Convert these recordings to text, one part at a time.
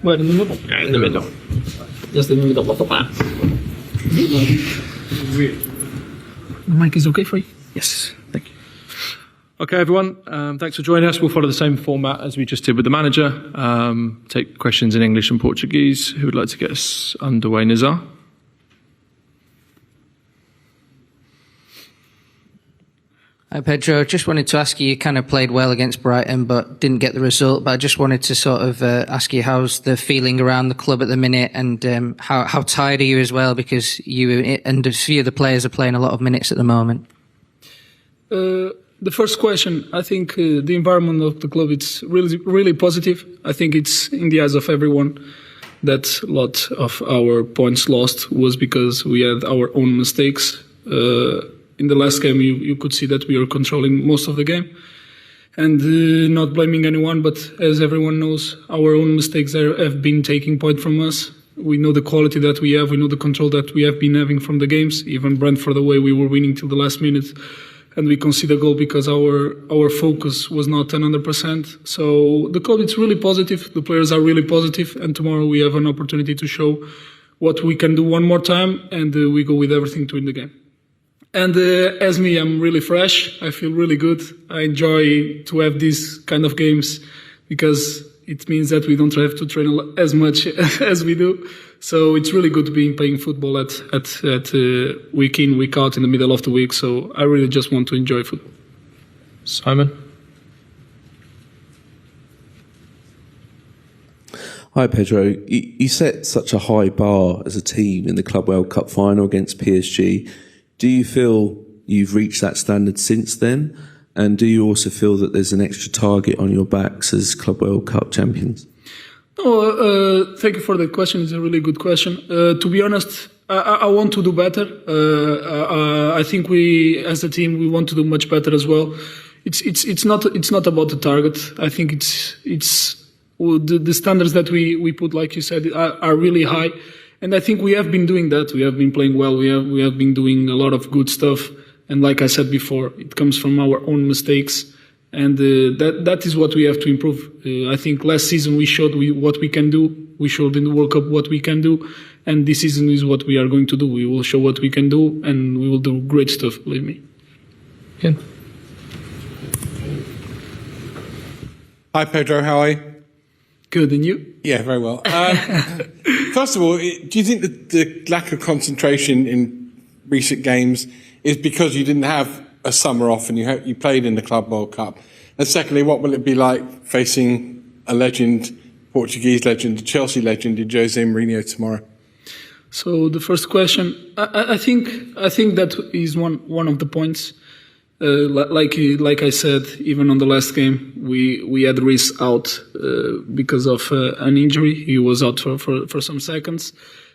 Where in the middle? Yeah, in the middle. Just in the middle of the path. The mic is okay for you? Yes, thank you. Okay, everyone, thanks for joining us. We'll follow the same format as we just did with the manager. Take questions in English and Portuguese. Who would like to get us underway, Nizar? Hi Pedro, just wanted to ask you kind of played well against Brighton but didn't get the result, but I just wanted to sort of ask you how's the feeling around the club at the minute, and how tired are you as well, because you and a few of the players are playing a lot of minutes at the moment. The first question, I think the environment of the club, it's really positive. I think it's in the eyes of everyone that a lot of our points lost was because we had our own mistakes. In the last game, you could see that we were controlling most of the game and not blaming anyone. But as everyone knows, our own mistakes have been taking point from us. We know the quality that we have. We know the control that we have been having from the games. Even Brentford, the way we were winning till the last minute, and we conceded a goal because our focus was not 100%. So the club is really positive. The players are really positive. And tomorrow we have an opportunity to show what we can do one more time, and we go with everything to win the game. And as me, I'm really fresh. I feel really good. I enjoy to have these kind of games because it means that we don't have to train as much as we do. So it's really good to be playing football at week in, week out in the middle of the week. So I really just want to enjoy football. Simon? Hi Pedro, you set such a high bar as a team in the Club World Cup final against PSG. Do you feel you've reached that standard since then? And do you also feel that there's an extra target on your backs as Club World Cup champions? No, thank you for that question. It's a really good question. To be honest, I want to do better. I think we, as a team, we want to do much better as well. It's not about the target. I think it's the standards that we put, like you said, are really high. And I think we have been doing that. We have been playing well. We have been doing a lot of good stuff. And like I said before, it comes from our own mistakes. And that is what we have to improve. I think last season we showed what we can do. We showed in the World Cup what we can do. And this season is what we are going to do. We will show what we can do, and we will do great stuff, believe me. Ken? Hi, Pedro. How are you? Good, and you? Yeah, very well. First of all, do you think that the lack of concentration in recent games is because you didn't have a summer off and you played in the Club World Cup? And secondly, what will it be like facing a legend, Portuguese legend, a Chelsea legend in Jose Mourinho tomorrow? So the first question, I think that is one of the points. Like I said, even on the last game, we had Reece out because of an injury. He was out for some seconds.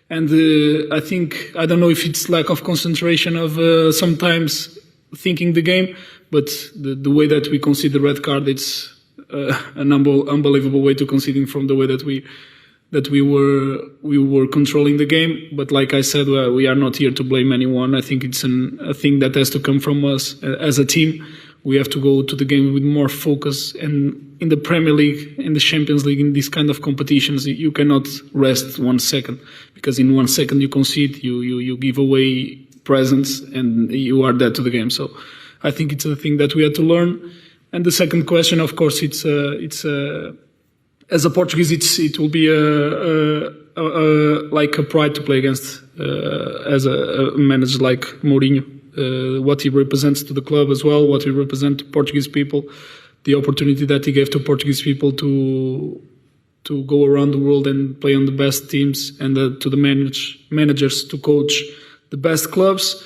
And I don't know if it's lack of concentration of sometimes thinking the game, but the way that we concede the red card, it's an unbelievable way to conceding from the way that we were controlling the game. But like I said, we are not here to blame anyone. I think it's a thing that has to come from us as a team. We have to go to the game with more focus. And in the Premier League, in the Champions League, in these kind of competitions, you cannot rest 1 second, because in 1 second you concede, you give away presence, and you are dead to the game. So I think it's a thing that we had to learn. And the second question, of course, it's as a Portuguese, it will be like a pride to play against as a manager like Mourinho. What he represents to the club as well, what he represents to Portuguese people, the opportunity that he gave to Portuguese people to go around the world and play on the best teams, and to the managers to coach the best clubs.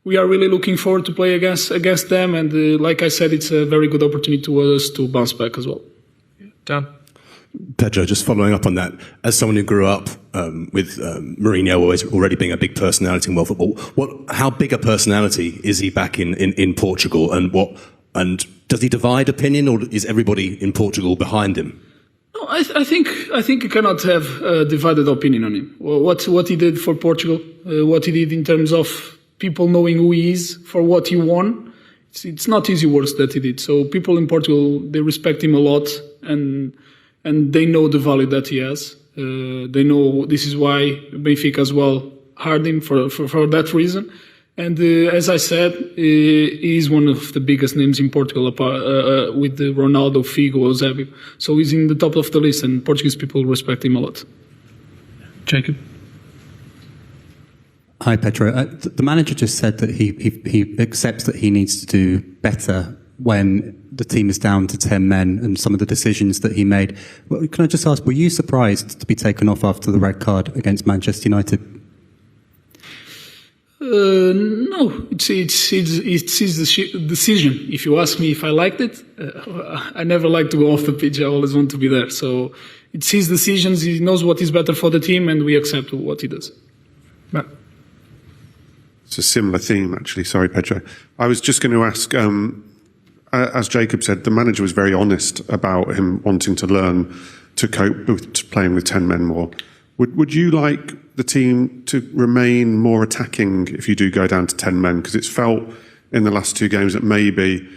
We are really looking forward to play against them, and like I said, it's a very good opportunity to us to bounce back as well. Dan? Pedro, just following up on that, as someone who grew up with Mourinho already being a big personality in world football, how big a personality is he back in Portugal, and does he divide opinion, or is everybody in Portugal behind him? No, I think you cannot have a divided opinion on him. What he did for Portugal, what he did in terms of people knowing who he is, for what he won, it's not easy works that he did. So people in Portugal, they respect him a lot, and they know the value that he has. They know this is why Benfica as well hired him for that reason. And as I said, he is one of the biggest names in Portugal, with the Ronaldo, Figo, Eusebio. So he's in the top of the list, and Portuguese people respect him a lot. Jacob? Hi, Pedro. The manager just said that he accepts that he needs to do better when the team is down to 10 men and some of the decisions that he made. Well, can I just ask, were you surprised to be taken off after the red card against Manchester United? No, it's his decision. If you ask me if I liked it, I never like to go off the pitch. I always want to be there. So it's his decisions. He knows what is better for the team, and we accept what he does. Matt? It's a similar theme, actually. Sorry, Pedro. I was just going to ask, as Jacob said, the manager was very honest about him wanting to learn to cope with playing with 10 men more. Would you like the team to remain more attacking if you do go down to 10 men? Because it's felt in the last 2 games that maybe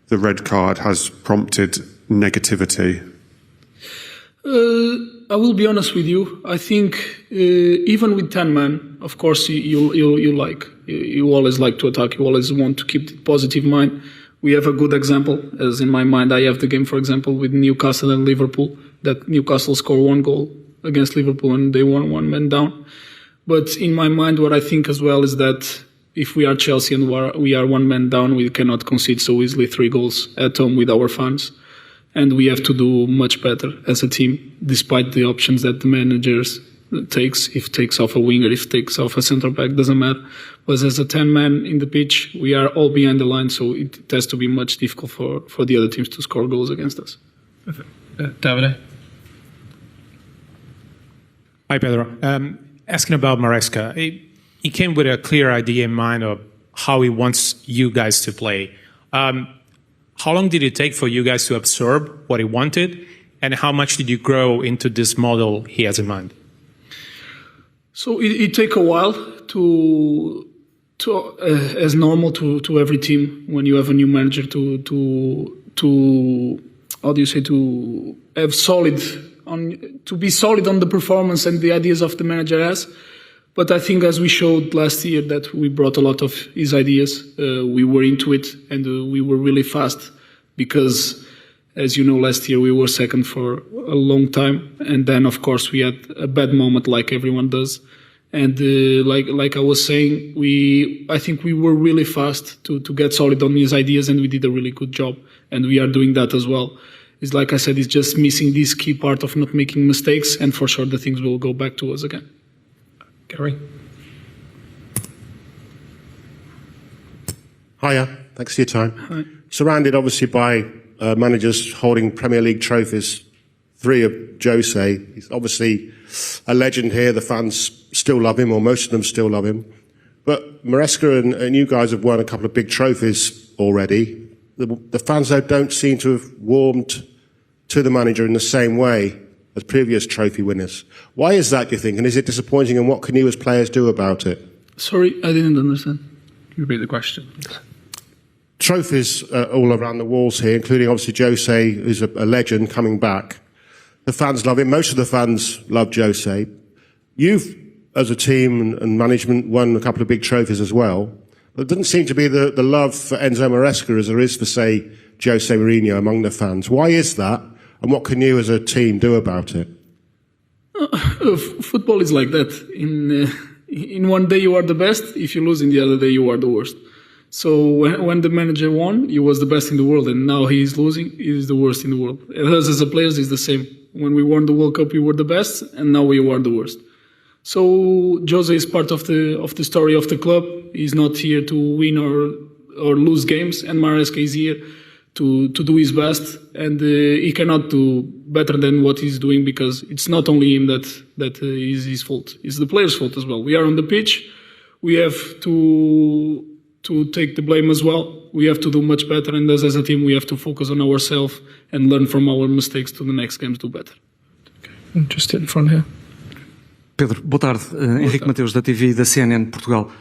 the red card has prompted negativity. I will be honest with you. I think even with 10 men, of course, you always like to attack. You always want to keep the positive mind. We have a good example, as in my mind, I have the game, for example, with Newcastle and Liverpool, that Newcastle scored 1 goal against Liverpool and they won 1 man down. But in my mind, what I think as well is that if we are Chelsea and we are 1 man down, we cannot concede so easily 3 goals at home with our fans. And we have to do much better as a team, despite the options that the managers takes. If takes off a winger, if takes off a centre back, doesn't matter. But as a 10 man in the pitch, we are all behind the line, so it has to be much difficult for the other teams to score goals against us. Davide? Hi, Pedro. Asking about Maresca. He came with a clear idea in mind of how he wants you guys to play. How long did it take for you guys to absorb what he wanted, and how much did you grow into this model he has in mind? So it take a while to as normal to every team when you have a new manager to how do you say, to have to be solid on the performance and the ideas of the manager has. But I think as we showed last year that we brought a lot of his ideas, we were into it and we were really fast because, as you know, last year we were second for a long time. And then, of course, we had a bad moment like everyone does. And like I was saying, I think we were really fast to get solid on his ideas and we did a really good job. And we are doing that as well. It's like I said, it's just missing this key part of not making mistakes, and for sure the things will go back to us again. Gary? Hiya, thanks for your time. Hi. Surrounded obviously by managers holding Premier League trophies, 3 of Jose. He's obviously a legend here. The fans still love him, or most of them still love him. But Maresca and you guys have won a couple of big trophies already. The fans, though, don't seem to have warmed to the manager in the same way as previous trophy winners. Why is that, do you think? And is it disappointing? And what can you as players do about it? Sorry, I didn't understand. Can you repeat the question? Trophies all around the walls here, including obviously Jose, who's a legend coming back. The fans love him. Most of the fans love Jose. You've, as a team and management, won a couple of big trophies as well. But it doesn't seem to be the love for Enzo Maresca as there is for, say, Jose Mourinho among the fans. Why is that? And what can you as a team do about it? Football is like that. In one day you are the best. If you lose in the other day, you are the worst. So when the manager won, he was the best in the world, and now he is losing, he is the worst in the world. And us as a players is the same. When we won the World Cup, we were the best, and now we are the worst. So Jose is part of the story of the club. He's not here to win or lose games, and Maresca is here to do his best, and he cannot do better than what he's doing because it's not only him that is his fault. It's the players' fault as well. We are on the pitch. We have to take the blame as well. We have to do much better, and us as a team, we have to focus on ourselves and learn from our mistakes to the next games do better. Okay. Just in front here. Pedro, boa tarde. Henrique Mateus, da TV da CNN de Portugal.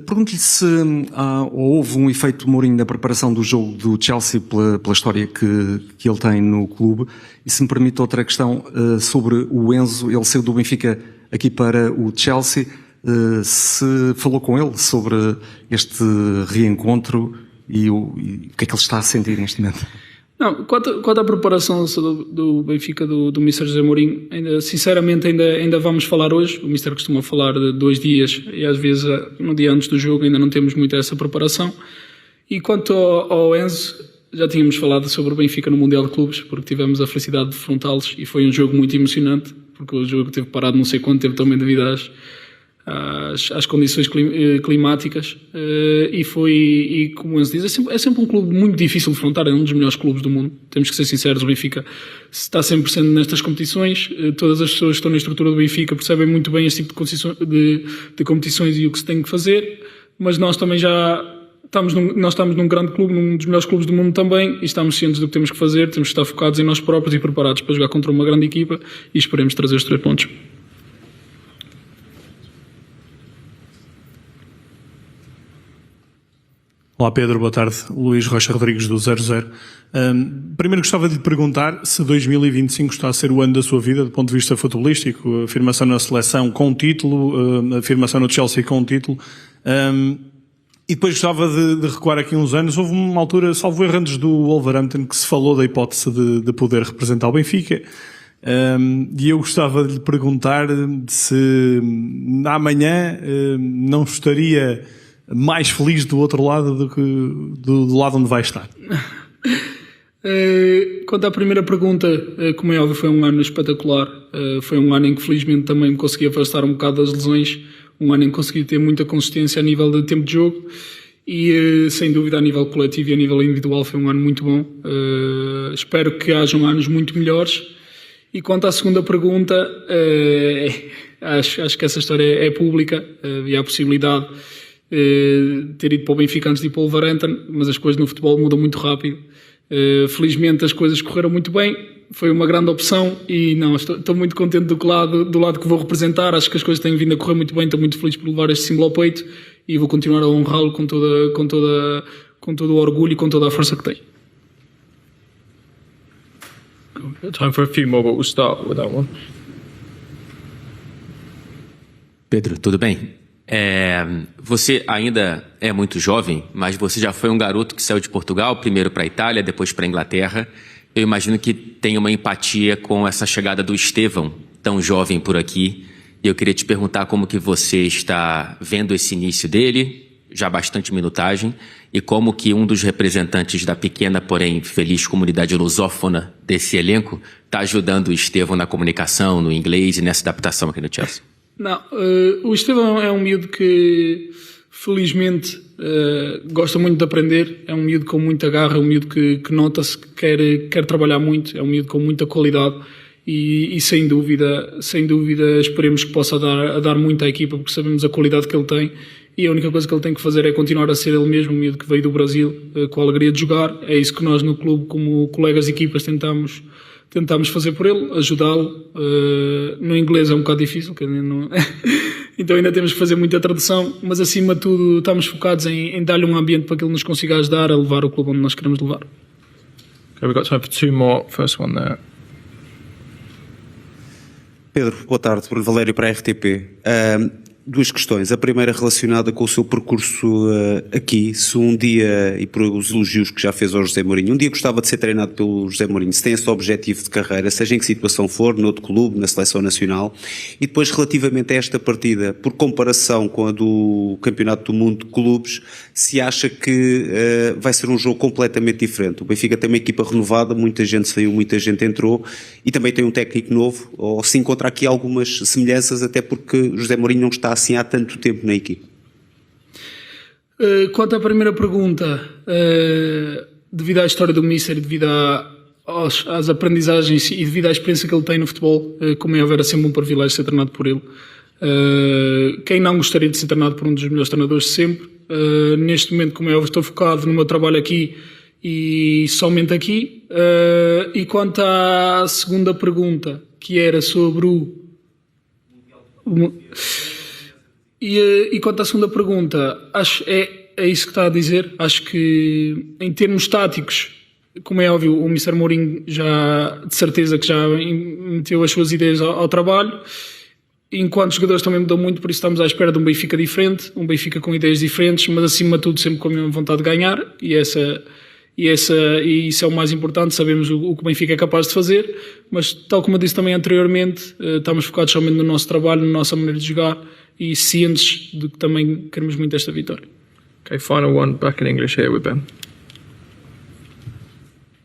Pergunto-lhe se houve um efeito Mourinho na preparação do jogo do Chelsea pela história que ele tem no clube. E se me permite outra questão sobre o Enzo, ele saiu do Benfica aqui para o Chelsea. Se falou com ele sobre este reencontro e o que é que ele está a sentir neste momento? Não, quanto à preparação do Benfica, do Mr. José Mourinho, sinceramente ainda vamos falar hoje. O Mr. costuma falar de 2 dias e às vezes no dia antes do jogo ainda não temos muito essa preparação. E quanto ao Enzo, já tínhamos falado sobre o Benfica no Mundial de Clubes, porque tivemos a felicidade de defrontá-los e foi um jogo muito emocionante, porque o jogo teve parado não sei quanto tempo também devido às condições climáticas, e como o Enzo diz, é sempre um clube muito difícil de defrontar, é um dos melhores clubes do mundo, temos que ser sinceros. O Benfica está sempre presente nestas competições, todas as pessoas que estão na estrutura do Benfica percebem muito bem este tipo de competições e o que se tem que fazer, mas nós também estamos num grande clube, num dos melhores clubes do mundo também, e estamos cientes do que temos que fazer, temos que estar focados em nós próprios e preparados para jogar contra uma grande equipa e esperemos trazer os 3 pontos. Olá Pedro, boa tarde. Luís Rocha Rodrigues do 00. Primeiro gostava de lhe perguntar se 2025 está a ser o ano da sua vida do ponto de vista futebolístico, afirmação na seleção com título, afirmação no Chelsea com título, e depois gostava de recuar aqui uns anos. Houve uma altura, salvo erro, antes do Wolverhampton, que se falou da hipótese de poder representar o Benfica, e eu gostava de lhe perguntar se amanhã não estaria mais feliz do outro lado do que do lado onde vai estar. Quanto à primeira pergunta, como é óbvio, foi um ano espetacular. Foi um ano em que felizmente também me consegui afastar um bocado das lesões, um ano em que consegui ter muita consistência a nível de tempo de jogo e sem dúvida a nível coletivo e a nível individual foi um ano muito bom. Espero que hajam anos muito melhores. E quanto à segunda pergunta, acho que essa história é pública. Havia a possibilidade ter ido para o Benfica antes de ir para o Wolverhampton, mas as coisas no futebol mudam muito rápido. Felizmente as coisas correram muito bem, foi uma grande opção e não, estou muito contente do lado que vou representar. Acho que as coisas têm vindo a correr muito bem, estou muito feliz por levar este símbolo ao peito e vou continuar a honrá-lo com todo o orgulho e com toda a força que tem. Time for a few more, but we'll start with that one. Pedro, tudo bem? Você ainda é muito jovem, mas você já foi um garoto que saiu de Portugal, primeiro para a Itália, depois para a Inglaterra. Eu imagino que tem uma empatia com essa chegada do Estevão, tão jovem por aqui. E eu queria te perguntar como que você está vendo esse início dele, já bastante minutagem, e como que um dos representantes da pequena, porém feliz comunidade lusófona desse elenco está ajudando o Estevão na comunicação, no inglês e nessa adaptação aqui no Chelsea. Não, o Estevão é um miúdo que felizmente gosta muito de aprender, é um miúdo com muita garra, é um miúdo que nota-se que quer trabalhar muito, é um miúdo com muita qualidade e sem dúvida esperemos que possa dar muito à equipa, porque sabemos a qualidade que ele tem e a única coisa que ele tem que fazer é continuar a ser ele mesmo, um miúdo que veio do Brasil com a alegria de jogar. É isso que nós no clube, como colegas e equipas, tentamos fazer por ele, ajudá-lo. No inglês é um bocado difícil, então ainda temos que fazer muita tradução, mas acima de tudo estamos focados em dar-lhe um ambiente para que ele nos consiga ajudar a levar o clube onde nós queremos levar. Okay, we've got time for 2 more. First one there. Pedro, boa tarde. Bruno Valério para a RTP. 2 questões. A primeira relacionada com o seu percurso aqui. Se um dia, e por os elogios que já fez ao José Mourinho, um dia gostava de ser treinado pelo José Mourinho, se tem esse objetivo de carreira, seja em que situação for, noutro clube, na seleção nacional. E depois, relativamente a esta partida, por comparação com a do Campeonato do Mundo de Clubes, se acha que vai ser um jogo completamente diferente. O Benfica tem uma equipa renovada, muita gente saiu, muita gente entrou, e também tem um técnico novo, ou se encontra aqui algumas semelhanças, até porque José Mourinho não está assim há tanto tempo na equipe. Quanto à primeira pergunta, devido à história do Mister, devido às aprendizagens e devido à experiência que ele tem no futebol, como é óbvio, era sempre um privilégio ser treinado por ele. Quem não gostaria de ser treinado por um dos melhores treinadores sempre. Neste momento, como é óbvio, estou focado no meu trabalho aqui e somente aqui. E quanto à segunda pergunta, que era sobre E quanto à segunda pergunta, acho é isso que está a dizer. Acho que em termos táticos, como é óbvio, o Mr. Mourinho já, de certeza que já meteu as suas ideias ao trabalho. Enquanto jogadores também mudam muito, por isso estamos à espera de um Benfica diferente, um Benfica com ideias diferentes, mas acima de tudo sempre com a mesma vontade de ganhar, e isso é o mais importante, sabemos o que o Benfica é capaz de fazer, mas tal como eu disse também anteriormente, estamos focados somente no nosso trabalho, na nossa maneira de jogar, e cientes de que também queremos muito esta vitória. Okay, final one, back in English here with Ben.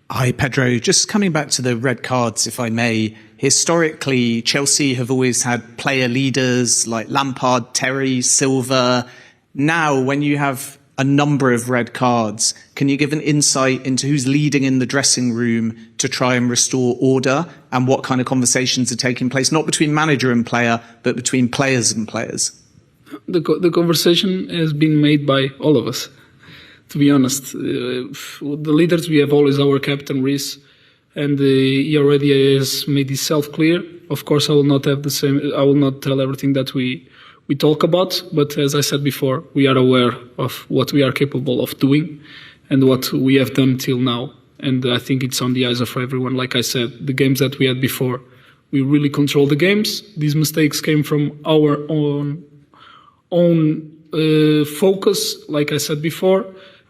Hi, Pedro. Just coming back to the red cards, if I may. Historically, Chelsea have always had player leaders like Lampard, Terry, Silva. Now, when you have a number of red cards, can you give an insight into who's leading in the dressing room to try and restore order, and what kind of conversations are taking place, not between manager and player, but between players and players? The conversation has been made by all of us. To be honest, the leaders, we have always our captain, Reece, and he already has made himself clear. Of course, I will not tell everything that we talk about, but as I said before, we are aware of what we are capable of doing and what we have done till now. And I think it's on the eyes of everyone. Like I said, the games that we had before, we really controlled the games. These mistakes came from our own focus, like I said before.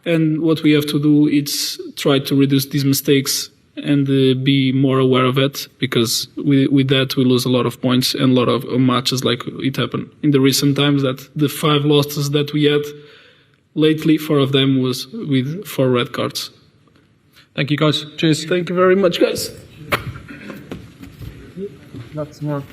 And what we have to do is try to reduce these mistakes and be more aware of it, because with that we lose a lot of points and a lot of matches, like it happened in the recent times, that the 5 losses that we had lately, 4 of them was with 4 red cards. Thank you, guys. Cheers. Thank you very much, guys. Lots more.